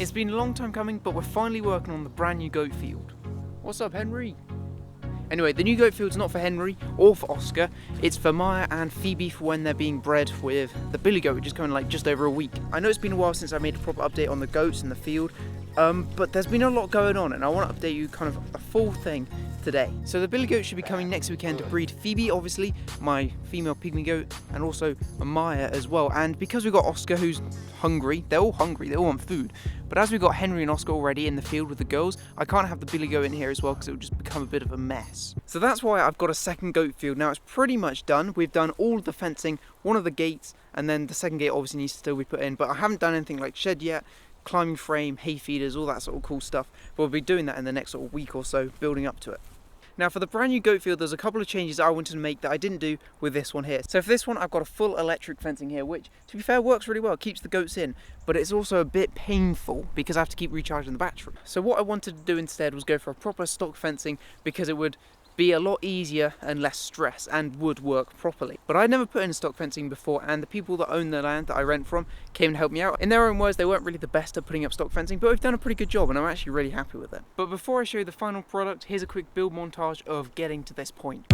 It's been a long time coming, but we're finally working on the brand new goat field. What's up, Henry? Anyway, the new goat field's not for Henry or for Oscar, it's for Maya and Phoebe for when they're being bred with the billy goat, which is coming like just over a week. I know it's been a while since I made a proper update on the goats and the field, but there's been a lot going on and I want to update you kind of a full thing today. So the billy goat should be coming next weekend to breed Phoebe, obviously, my female pygmy goat, and also Maya as well. And because we've got Oscar who's hungry, they all want food, but as we've got Henry and Oscar already in the field with the girls, I can't have the billy goat in here as well because it would just become a bit of a mess. So that's why I've got a second goat field. Now it's pretty much done. We've done all of the fencing, one of the gates, and then the second gate obviously needs to still be put in, but I haven't done anything like shed yet, climbing frame, hay feeders, all that sort of cool stuff. But we'll be doing that in the next sort of week or so, building up to it. Now for the brand new goat field, there's a couple of changes that I wanted to make that I didn't do with this one here. So for this one, I've got a full electric fencing here, which to be fair works really well, keeps the goats in, but it's also a bit painful because I have to keep recharging the battery. So what I wanted to do instead was go for a proper stock fencing because it would be a lot easier and less stress and would work properly. But I'd never put in stock fencing before, and the people that own the land that I rent from came to help me out. In their own words, they weren't really the best at putting up stock fencing, but we've done a pretty good job and I'm actually really happy with it. But before I show you the final product, here's a quick build montage of getting to this point.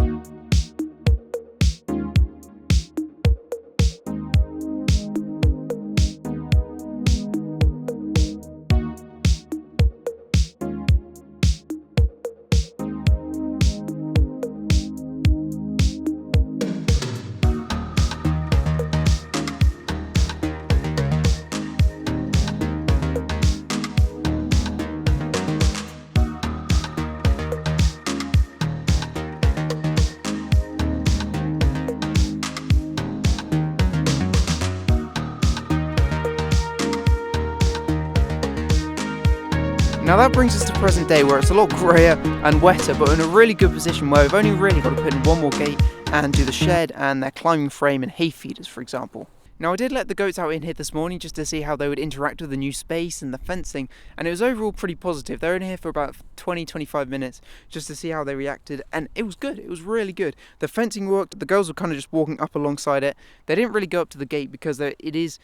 Now that brings us to present day, where it's a lot grayer and wetter, but in a really good position where we've only really got to put in one more gate and do the shed and their climbing frame and hay feeders, for example. Now I did let the goats out in here this morning just to see how they would interact with the new space and the fencing, and it was overall pretty positive. They were in here for about 20-25 minutes just to see how they reacted, and it was good. It was really good. The fencing worked. The girls were kind of just walking up alongside it. They didn't really go up to the gate because it is,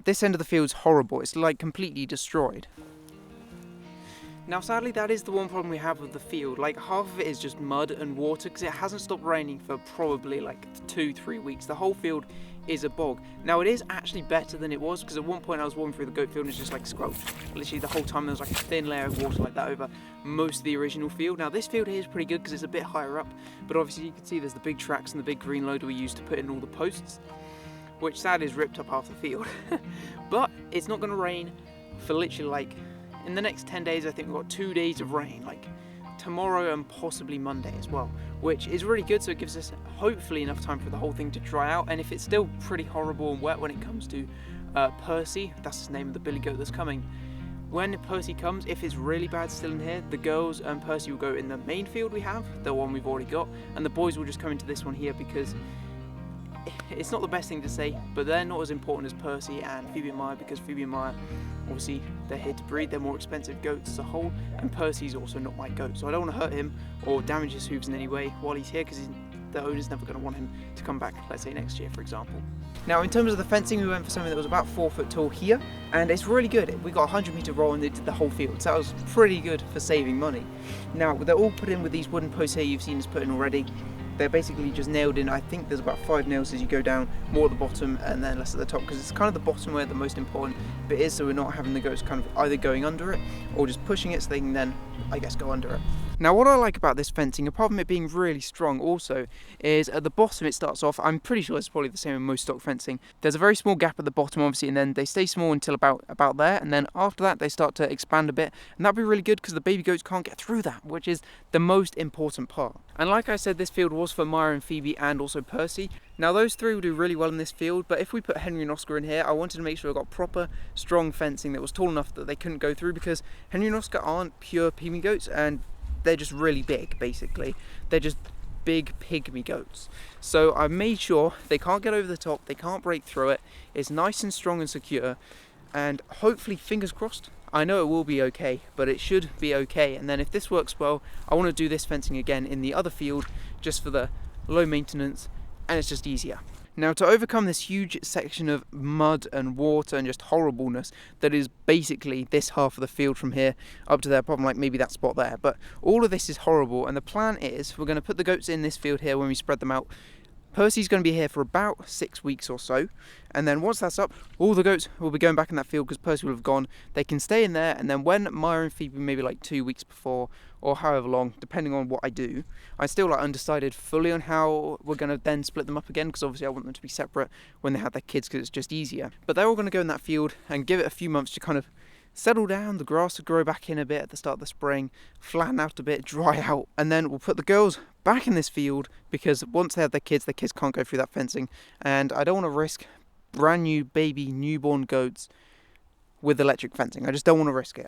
this end of the field's horrible. It's like completely destroyed. Now sadly that is the one problem we have with the field, like half of it is just mud and water because it hasn't stopped raining for probably like 2-3 weeks. The whole field is a bog. Now it is actually better than it was because at one point I was walking through the goat field and it's just like squelched. Literally the whole time there was like a thin layer of water like that over most of the original field. Now this field here is pretty good because it's a bit higher up, but obviously you can see there's the big tracks and the big green loader we used to put in all the posts, which sadly has ripped up half the field. But it's not going to rain for literally like, in the next 10 days, I think we've got 2 days of rain, like tomorrow and possibly Monday as well, which is really good. So it gives us hopefully enough time for the whole thing to dry out. And if it's still pretty horrible and wet when it comes to Percy, that's the name of the billy goat that's coming. When Percy comes, if it's really bad still in here, the girls and Percy will go in the main field we have, the one we've already got, and the boys will just come into this one here because it's not the best thing to say, but they're not as important as Percy and Phoebe and Maya because Phoebe and Maya, obviously, they're here to breed. They're more expensive goats as a whole, and Percy's also not my goat, so I don't want to hurt him or damage his hooves in any way while he's here because the owner's never going to want him to come back, let's say next year, for example. Now, in terms of the fencing, we went for something that was about 4 foot tall here, and it's really good. We got a 100-meter roll and they did the whole field, so that was pretty good for saving money. Now, they're all put in with these wooden posts here you've seen us put in already. They're basically just nailed in. I think there's about 5 nails as you go down, more at the bottom and then less at the top, because it's kind of the bottom where the most important bit is, so we're not having the goats kind of either going under it or just pushing it so they can then, I guess, go under it. Now what I like about this fencing, apart from it being really strong also, is at the bottom it starts off, I'm pretty sure it's probably the same in most stock fencing, there's a very small gap at the bottom obviously, and then they stay small until about there, and then after that they start to expand a bit, and that'd be really good because the baby goats can't get through that, which is the most important part. And like I said, this field was for Maya and Phoebe and also Percy. Now those three will do really well in this field, but if we put Henry and Oscar in here, I wanted to make sure I got proper strong fencing that was tall enough that they couldn't go through, because Henry and Oscar aren't pure pygmy goats and they're just really big, basically. They're just big pygmy goats. So I made sure they can't get over the top, they can't break through it, it's nice and strong and secure, and hopefully, fingers crossed, I know it will be okay, but it should be okay. And then if this works well, I want to do this fencing again in the other field just for the low maintenance, and it's just easier. Now, to overcome this huge section of mud and water and just horribleness that is basically this half of the field from here up to there, apart from like maybe that spot there, but all of this is horrible, and the plan is we're going to put the goats in this field here when we spread them out. Percy's going to be here for about 6 weeks or so, and then once that's up, all the goats will be going back in that field because Percy will have gone. They can stay in there, and then when Maya and Phoebe, maybe like 2 weeks before, or however long, depending on what I do, I still like undecided fully on how we're going to then split them up again, because obviously I want them to be separate when they have their kids because it's just easier. But they're all going to go in that field and give it a few months to kind of settle down, the grass will grow back in a bit at the start of the spring, flatten out a bit, dry out, and then we'll put the girls back in this field because once they have their kids can't go through that fencing, and I don't want to risk brand new baby newborn goats with electric fencing. I just don't want to risk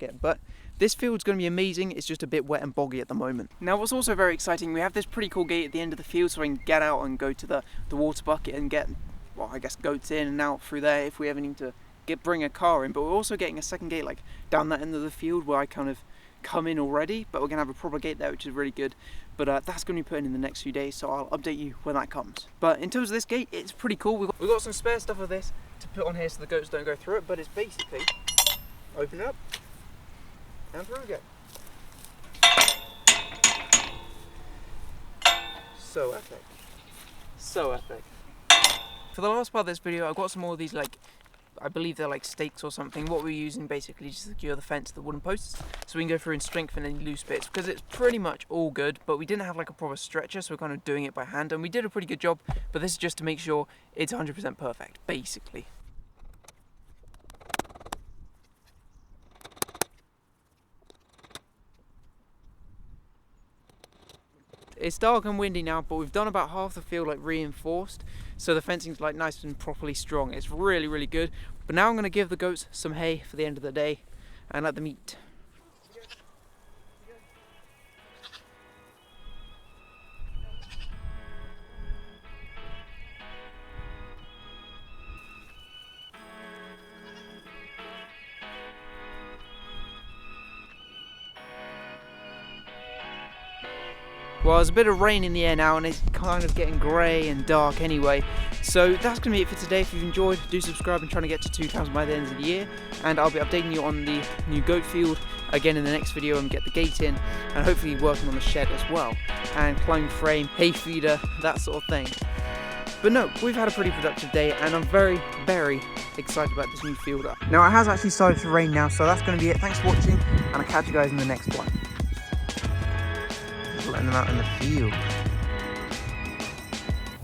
it. But this field's going to be amazing. It's just a bit wet and boggy at the moment. Now, what's also very exciting, we have this pretty cool gate at the end of the field so I can get out and go to the water bucket and get, well, I guess goats in and out through there if we ever need to bring a car in. But we're also getting a second gate like down that end of the field where I kind of come in already, but we're going to have a proper gate there, which is really good. But that's going to be put in the next few days, so I'll update you when that comes. But in terms of this gate, it's pretty cool. We've got some spare stuff of this to put on here so the goats don't go through it, but it's basically open it up and through we go. So epic. So epic. For the last part of this video, I've got some more of these, like, I believe they're like stakes or something. What we're using basically just to secure the fence to the wooden posts, so we can go through and strengthen any loose bits, because it's pretty much all good, but we didn't have like a proper stretcher, so we're kind of doing it by hand, and we did a pretty good job, but this is just to make sure it's 100% perfect, basically. It's dark and windy now, but we've done about half the field like reinforced, so the fencing's like nice and properly strong. It's really, really good. But now I'm going to give the goats some hay for the end of the day and let them eat. Well, there's a bit of rain in the air now and it's kind of getting grey and dark anyway. So that's going to be it for today. If you've enjoyed, do subscribe. I'm trying to get to 2,000 by the end of the year. And I'll be updating you on the new goat field again in the next video and get the gate in. And hopefully working on the shed as well. And climbing frame, hay feeder, that sort of thing. But no, we've had a pretty productive day and I'm very, very excited about this new field up. Now it has actually started to rain now, so that's going to be it. Thanks for watching and I'll catch you guys in the next one. Letting them out in the field.